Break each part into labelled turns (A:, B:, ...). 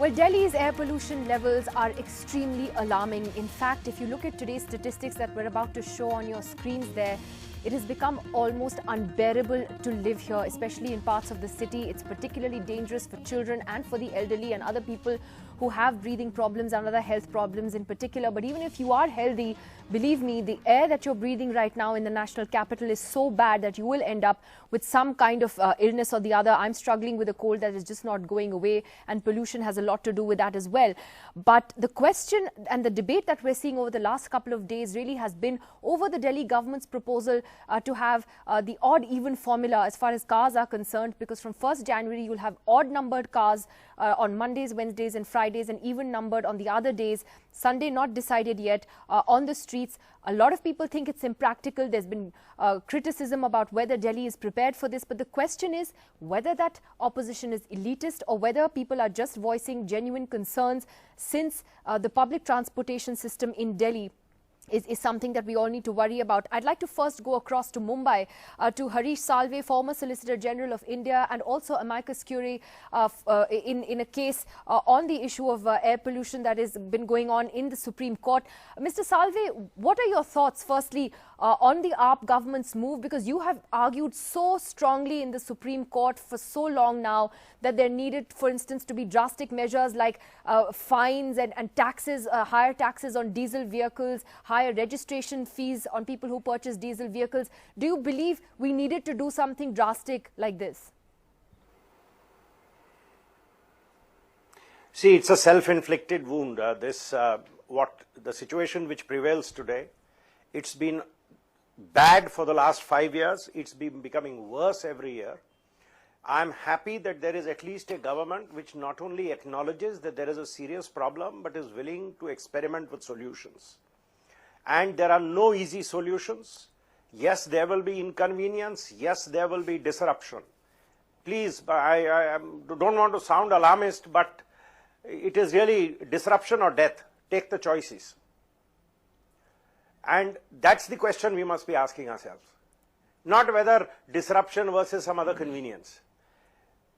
A: Well, Delhi's air pollution levels are extremely alarming. In fact, if you look at today's statistics that we're about to show on your screens there, it has become almost unbearable to live here, especially in parts of the city. It's particularly dangerous for children and for the elderly and other people who have breathing problems and other health problems in particular. But even if you are healthy, believe me, the air that you're breathing right now in the national capital is so bad that you will end up with some kind of illness or the other. I'm struggling with a cold that is just not going away, and pollution has a lot to do with that as well. But the question and the debate that we're seeing over the last couple of days really has been over the Delhi government's proposal to have the odd-even formula as far as cars are concerned, because from 1st January you'll have odd-numbered cars on Mondays, Wednesdays and Fridays, and even-numbered on the other days. Sunday not decided yet on the streets. A lot of people think it's impractical. There's been criticism about whether Delhi is prepared for this, but the question is whether that opposition is elitist or whether people are just voicing genuine concerns, since the public transportation system in Delhi is something that we all need to worry about. I'd like to first go across to Mumbai to Harish Salve, former Solicitor General of India and also amicus curiae in a case on the issue of air pollution that has been going on in the Supreme Court. Mr. Salve, what are your thoughts firstly on the AAP government's move? Because you have argued so strongly in the Supreme Court for so long now that there needed, for instance, to be drastic measures like fines and taxes, higher taxes on diesel vehicles, higher registration fees on people who purchase diesel vehicles. Do you believe we needed to do something drastic like this?
B: See, it's a self-inflicted wound. What the situation which prevails today, it's been bad for the last 5 years. It's been becoming worse every year. I'm happy that there is at least a government which not only acknowledges that there is a serious problem, but is willing to experiment with solutions. And there are no easy solutions. Yes, there will be inconvenience. Yes, there will be disruption. Please, I don't want to sound alarmist, but it is really disruption or death. Take the choices. And that's the question we must be asking ourselves. Not whether disruption versus some other convenience.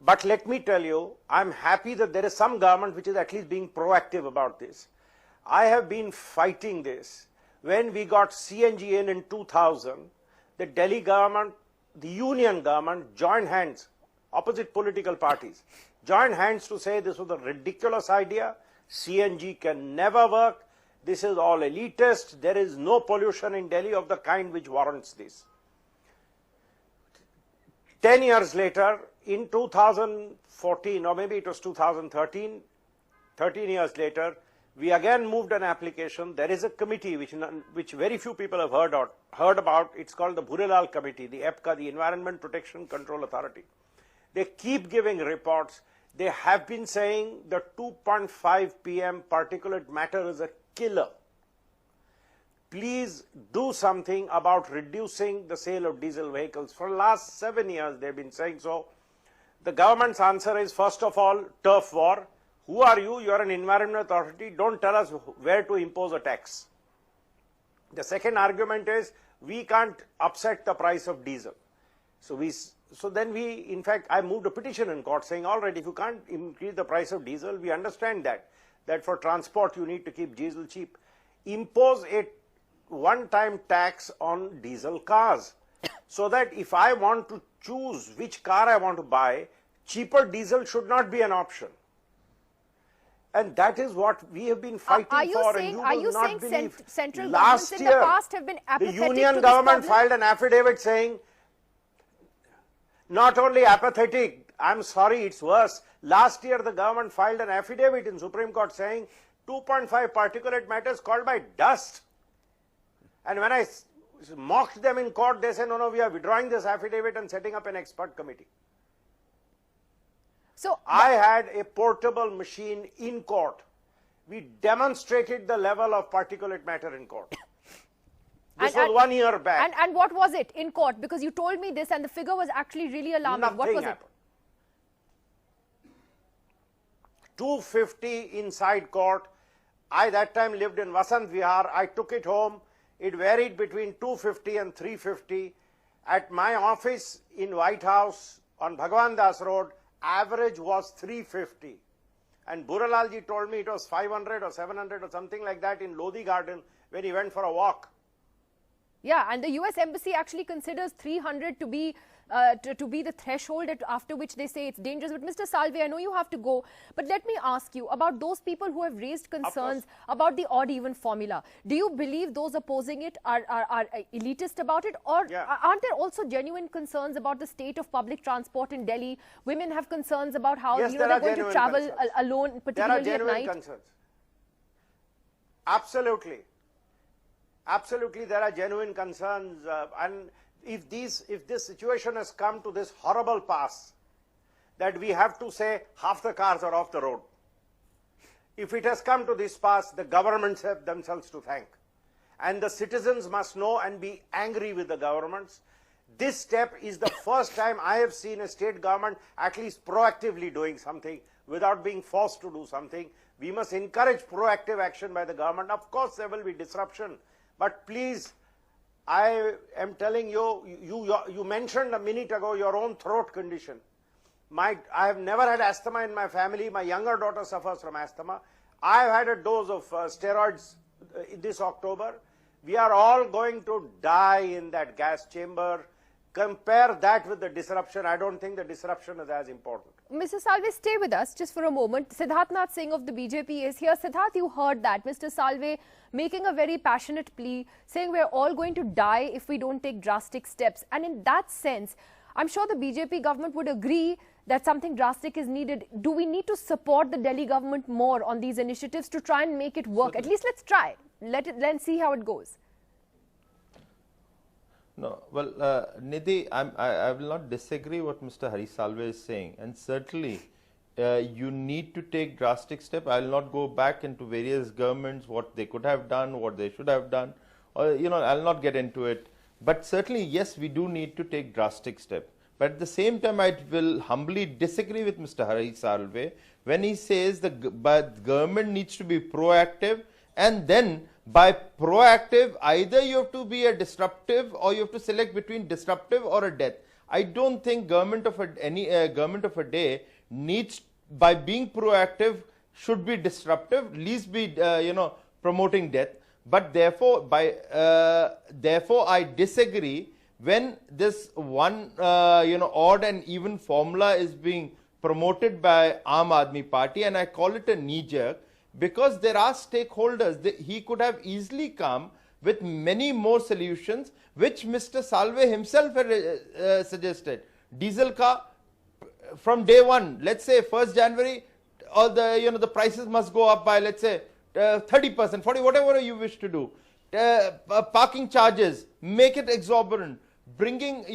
B: But let me tell you, I'm happy that there is some government which is at least being proactive about this. I have been fighting this. When we got CNG in 2000, the Delhi government, the union government joined hands, opposite political parties, joined hands to say this was a ridiculous idea, CNG can never work, this is all elitist, there is no pollution in Delhi of the kind which warrants this. 10 years later, in 2014, or maybe it was 2013, 13 years later, we again moved an application. There is a committee which very few people have heard about. It's called the Bhurelal Committee, the EPCA, the Environment Protection Control Authority. They keep giving reports. They have been saying the 2.5 PM particulate matter is a killer. Please do something about reducing the sale of diesel vehicles. For the last 7 years, they've been saying so. The government's answer is, first of all, turf war. Who are you? You are an environment authority. Don't tell us where to impose a tax. The second argument is, we can't upset the price of diesel. So then in fact, I moved a petition in court saying, all right, if you can't increase the price of diesel, we understand that for transport you need to keep diesel cheap. Impose a one-time tax on diesel cars, so that if I want to choose which car I want to buy, cheaper diesel should not be an option. And that is what we have been fighting for.
A: Are you saying central governments in the past have been apathetic to this problem?
B: The union government filed an affidavit saying, not only apathetic, I'm sorry, it's worse. Last year the government filed an affidavit in Supreme Court saying 2.5 particulate matter is called by dust. And when I mocked them in court, they said, no, we are withdrawing this affidavit and setting up an expert committee. So I had a portable machine in court. We demonstrated the level of particulate matter in court. This was 1 year back.
A: And what was it in court? Because you told me this and the figure was actually really alarming.
B: Nothing
A: what was
B: happened. 250 inside court. I that time lived in Vasant Vihar. I took it home. It varied between 250 and 350. At my office in White House on Bhagwan Das Road, average was 350. And Buralalji told me it was 500 or 700 or something like that in Lodi Garden when he went for a walk.
A: Yeah, and the US Embassy actually considers 300 to be the threshold after which they say it's dangerous. But Mr. Salve, I know you have to go, but let me ask you about those people who have raised concerns about the odd-even formula. Do you believe those opposing it are elitist about it, or aren't there also genuine concerns about the state of public transport in Delhi? Women have concerns about how they're going to travel alone, particularly
B: there are genuine
A: at night.
B: Concerns. Absolutely. Absolutely, there are genuine concerns, and if this situation has come to this horrible pass, that we have to say half the cars are off the road. If it has come to this pass, the governments have themselves to thank, and the citizens must know and be angry with the governments. This step is the first time I have seen a state government at least proactively doing something without being forced to do something. We must encourage proactive action by the government. Of course, there will be disruption. But please, I am telling you, you mentioned a minute ago your own throat condition. I have never had asthma in my family. My younger daughter suffers from asthma. I have had a dose of steroids this October. We are all going to die in that gas chamber. Compare that with the disruption. I don't think the disruption is as important.
A: Mr. Salve, stay with us just for a moment. Siddharth Singh of the BJP is here. Siddharth, you heard that. Mr. Salve making a very passionate plea, saying we're all going to die if we don't take drastic steps. And in that sense, I'm sure the BJP government would agree that something drastic is needed. Do we need to support the Delhi government more on these initiatives to try and make it work? At least let's try. Let's see how it goes.
C: No, well, Nidhi, I will not disagree what Mr. Hari Salve is saying, and certainly you need to take drastic steps. I will not go back into various governments, what they could have done, what they should have done, or I will not get into it. But certainly, yes, we do need to take drastic steps. But at the same time, I will humbly disagree with Mr. Hari Salve when he says the government needs to be proactive, and then by proactive, either you have to be a disruptive or you have to select between disruptive or a death. I don't think government of a day needs, by being proactive, should be disruptive, least be promoting death. But therefore, therefore I disagree when this one odd and even formula is being promoted by Aam Aadmi Party, and I call it a knee-jerk. Because there are stakeholders, he could have easily come with many more solutions, which Mr. Salve himself had suggested. Diesel car, from day one, let's say 1st January, all the prices must go up by, let's say 30%, 40%, whatever you wish to do. Parking charges, make it exorbitant. Bringing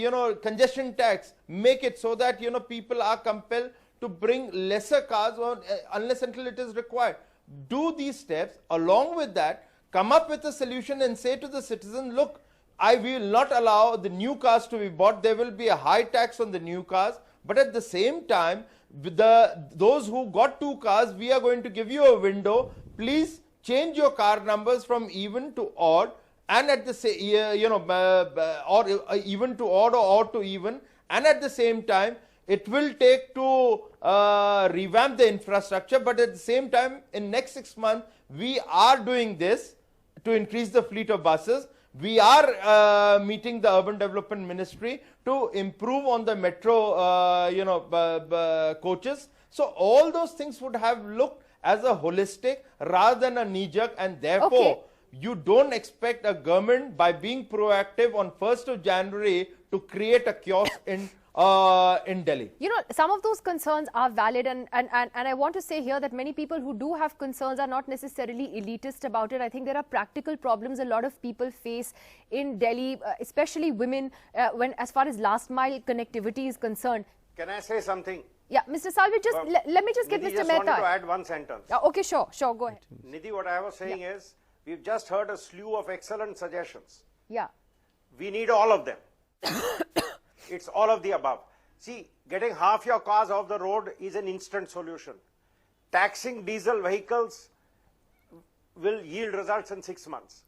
C: congestion tax, make it so that people are compelled to bring lesser cars on, unless until it is required. Do these steps. Along with that, come up with a solution and say to the citizen, look, I will not allow the new cars to be bought. There will be a high tax on the new cars. But at the same time, those who got 2 cars, we are going to give you a window. Please change your car numbers from even to odd, and at the same, or even to odd or odd to even. And at the same time, it will take to revamp the infrastructure, but at the same time, in next 6 months, we are doing this to increase the fleet of buses. We are meeting the Urban Development Ministry to improve on the metro, coaches. So all those things would have looked as a holistic rather than a knee-jerk, and therefore, you don't expect a government, by being proactive on 1st of January, to create a chaos in Delhi.
A: Some of those concerns are valid, and I want to say here that many people who do have concerns are not necessarily elitist about it. I think there are practical problems a lot of people face in Delhi, especially women, as far as last mile connectivity is concerned.
B: Can I say something?
A: Yeah, Mr. Salve, just let me just get
B: Nidhi
A: Mr.
B: just
A: Mehta.
B: wanted to add one sentence.
A: Okay, sure, go ahead.
B: Nidhi, what I was saying is, we've just heard a slew of excellent suggestions.
A: Yeah.
B: We need all of them. It's all of the above. See, getting half your cars off the road is an instant solution. Taxing diesel vehicles will yield results in 6 months.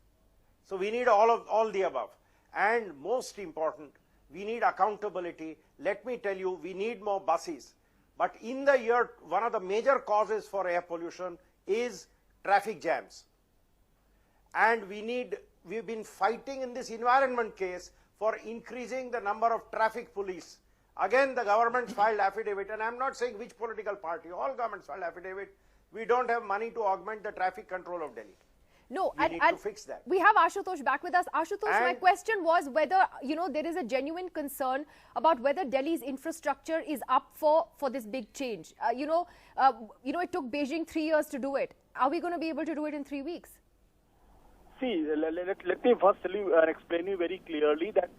B: So we need all the above. And most important, we need accountability. Let me tell you, we need more buses. But in the year, one of the major causes for air pollution is traffic jams. And we've been fighting in this environment case for increasing the number of traffic police. Again, the government filed affidavit, and I'm not saying which political party, all governments filed affidavit. We don't have money to augment the traffic control of Delhi.
A: No,
B: we need to fix that.
A: We have Ashutosh back with us. Ashutosh, my question was whether, there is a genuine concern about whether Delhi's infrastructure is up for this big change. It took Beijing 3 years to do it. Are we going to be able to do it in 3 weeks?
D: See, let me first tell you and explain you very clearly that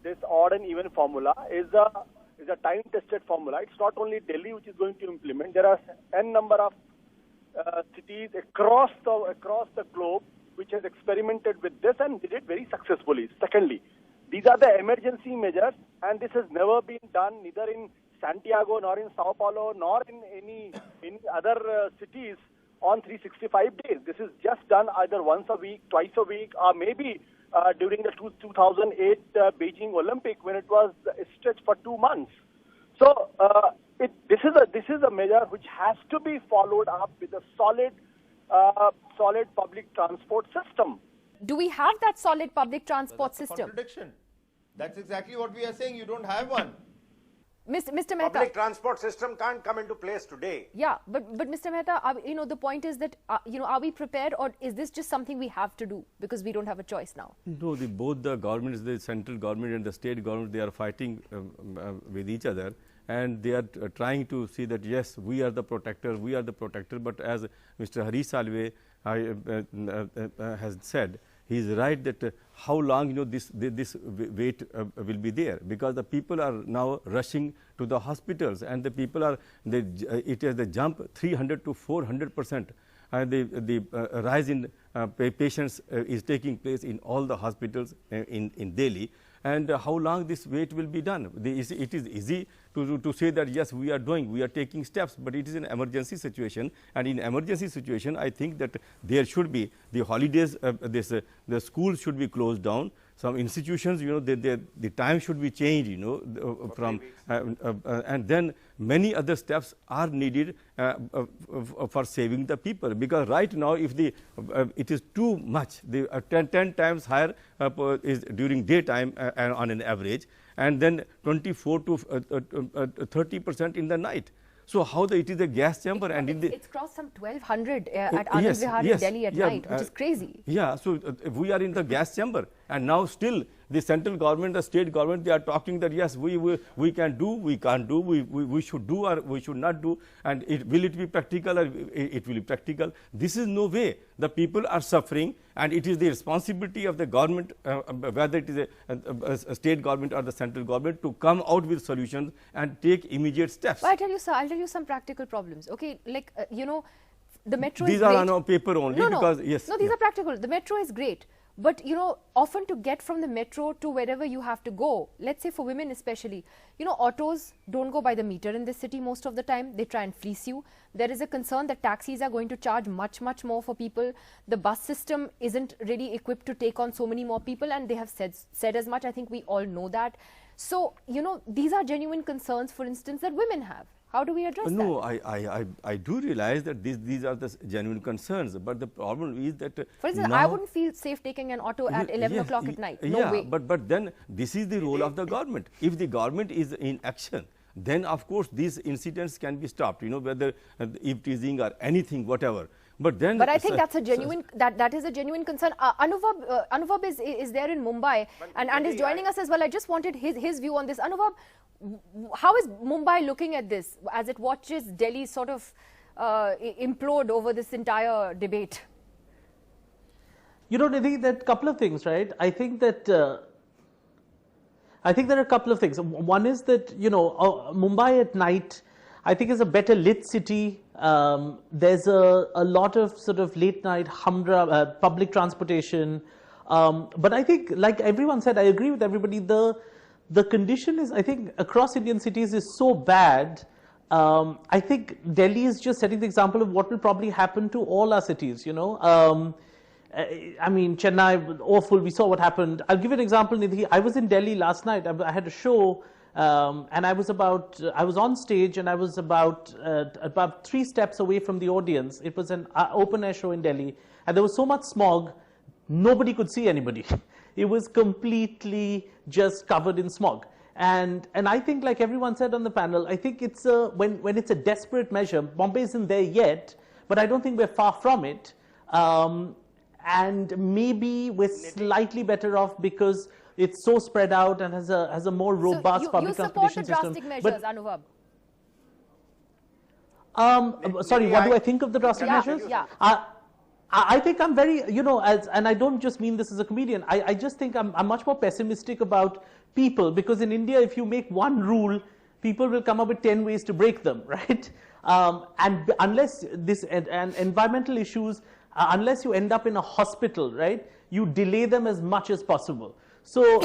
D: this odd and even formula is a time-tested formula. It's not only Delhi which is going to implement. There are n number of cities across the globe which has experimented with this and did it very successfully. Secondly, these are the emergency measures, and this has never been done neither in Santiago nor in Sao Paulo nor in any other cities on 365 days. This is just done either once a week, twice a week, or maybe during the 2008 Beijing Olympic when it was stretched for 2 months. So this is a measure which has to be followed up with a solid public transport system.
A: Do we have that solid public transport system?
C: Contradiction. That's exactly what we are saying. You don't have one.
A: Mr. Mehta.
B: Public transport system can't come into place today.
A: Yeah, but Mr. Mehta, the point is that, are we prepared, or is this just something we have to do because we don't have a choice now?
E: No, both the governments, the central government and the state government, they are fighting with each other, and they are trying to see that, yes, we are the protector, but as Mr. Hari Salve has said, he is right that how long this wait will be there, because the people are now rushing to the hospitals, and the people are it is the jump 300 to 400%. The rise in patients is taking place in all the hospitals in Delhi. And how long this wait will be done? It is easy to say that yes, we are taking steps, but it is an emergency situation, and in emergency situation, I think that there should be the holidays. The schools should be closed down. Some institutions, the time should be changed, from and then many other steps are needed for saving the people, because right now, if it is too much, the 10 times higher is during daytime and on an average, and then 24 to 30% in the night. So how it is a gas chamber, and
A: it's crossed some 1200 at Anand Vihar in Delhi at night, which is crazy.
E: Yeah, so we are in the gas chamber, and now still the central government, the state government, they are talking that yes, we can do, we can't do, we should do or we should not do, and will it be practical, or it will be practical? This is no way. The people are suffering, and it is the responsibility of the government, whether it is a state government or the central government, to come out with solutions and take immediate steps.
A: But I'll tell you some practical problems. Okay, like the metro.
E: These
A: is
E: are
A: great.
E: on paper only, because yes.
A: No, these are practical. The metro is great. But, often to get from the metro to wherever you have to go, let's say for women especially, autos don't go by the meter in this city most of the time. They try and fleece you. There is a concern that taxis are going to charge much, much more for people. The bus system isn't really equipped to take on so many more people, and they have said as much. I think we all know that. So, these are genuine concerns, for instance, that women have. How do we address that?
E: No, I do realize that these are the genuine concerns, but the problem is that
A: for instance, I wouldn't feel safe taking an auto at 11 o'clock at night. No way.
E: But then this is the role of the government. If the government is in action, then of course these incidents can be stopped, whether eve teasing or anything, whatever. But
A: I think that's a genuine that is a genuine concern. Anuvab is there in Mumbai and is joining us as well. I just wanted his view on this. Anuvab, how is Mumbai looking at this as it watches Delhi sort of implode over this entire debate?
F: Nidhi, there are a couple of things, right? I think that there are a couple of things. One is that Mumbai at night, I think, is a better lit city. There's a lot of sort of late night humdrum public transportation. But I think, like everyone said, I agree with everybody. The condition is, I think, across Indian cities is so bad. I think Delhi is just setting the example of what will probably happen to all our cities, I mean, Chennai, awful. We saw what happened. I'll give you an example, Nidhi. I was in Delhi last night. I had a show and I was on stage, and I was about 3 steps away from the audience. It was an open air show in Delhi, and there was so much smog, nobody could see anybody. It was completely just covered in smog. And I think, like everyone said on the panel, I think it's when it's a desperate measure. Bombay isn't there yet, but I don't think we're far from it. And maybe we're slightly better off because it's so spread out and has a more robust public transportation system.
A: You support the drastic measures, Anubhav?
F: Sorry, what do I think of the drastic measures?
A: Yeah.
F: I think I'm very, and I don't just mean this as a comedian. I just think I'm much more pessimistic about people, because in India, if you make one rule, people will come up with 10 ways to break them, right? And unless and environmental issues, unless you end up in a hospital, right, you delay them as much as possible. So,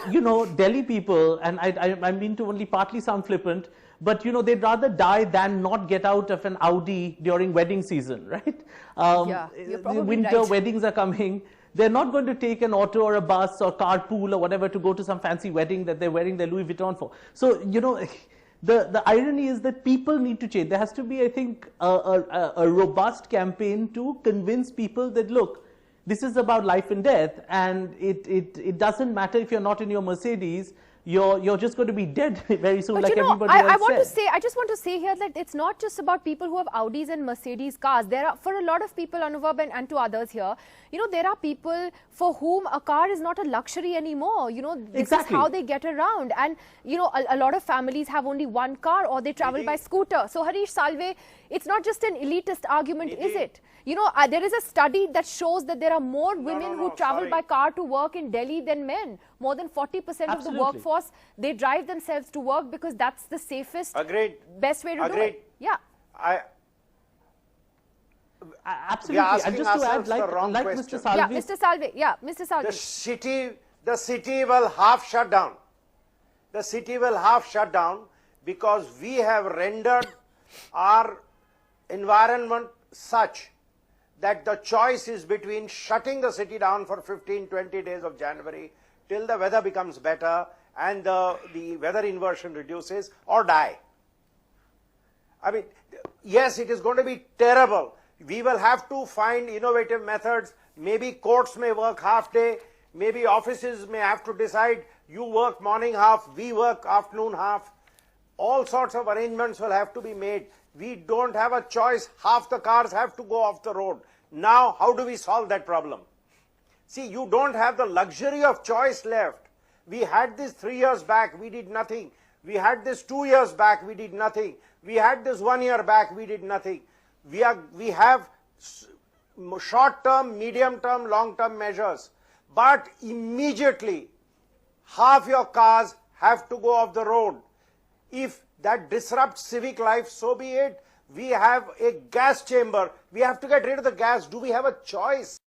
F: Delhi people, and I mean to only partly sound flippant, but they'd rather die than not get out of an Audi during wedding season, right?
A: Yeah, you're probably
F: winter
A: right.
F: weddings are coming. They're not going to take an auto or a bus or carpool or whatever to go to some fancy wedding that they're wearing their Louis Vuitton for. So, the irony is that people need to change. There has to be, I think, a robust campaign to convince people that, look, this is about life and death, and it doesn't matter if you're not in your Mercedes. You're just going to be dead very soon, like everybody else said.
A: I just want to say here that it's not just about people who have Audis and Mercedes cars. There are, for a lot of people, Anubhav, and to others here, there are people for whom a car is not a luxury anymore. This is how they get around. And, a lot of families have only one car, or they travel by scooter. So, Harish Salve, it's not just an elitist argument, is it? There is a study that shows that there are more women who travel by car to work in Delhi than men. More than 40% of the workforce, they drive themselves to work because that's the safest, best way to do it. Yeah.
F: Absolutely. And just to add, like Mr. Salve.
A: Yeah, Mr. Salve. Yeah, Mr. Salve.
B: The city will half shut down. The city will half shut down because we have rendered our environment such that the choice is between shutting the city down for 15-20 days of January till the weather becomes better and the weather inversion reduces, or die. I mean, yes, it is going to be terrible. We will have to find innovative methods. Maybe courts may work half day. Maybe offices may have to decide, you work morning half, we work afternoon half. All sorts of arrangements will have to be made. We don't have a choice. Half the cars have to go off the road. Now, how do we solve that problem? See, you don't have the luxury of choice left. We had this 3 years back, we did nothing. We had this 2 years back, we did nothing. We had this 1 year back, we did nothing. We have short-term, medium-term, long-term measures. But immediately, half your cars have to go off the road. If that disrupts civic life, so be it. We have a gas chamber. We have to get rid of the gas. Do we have a choice?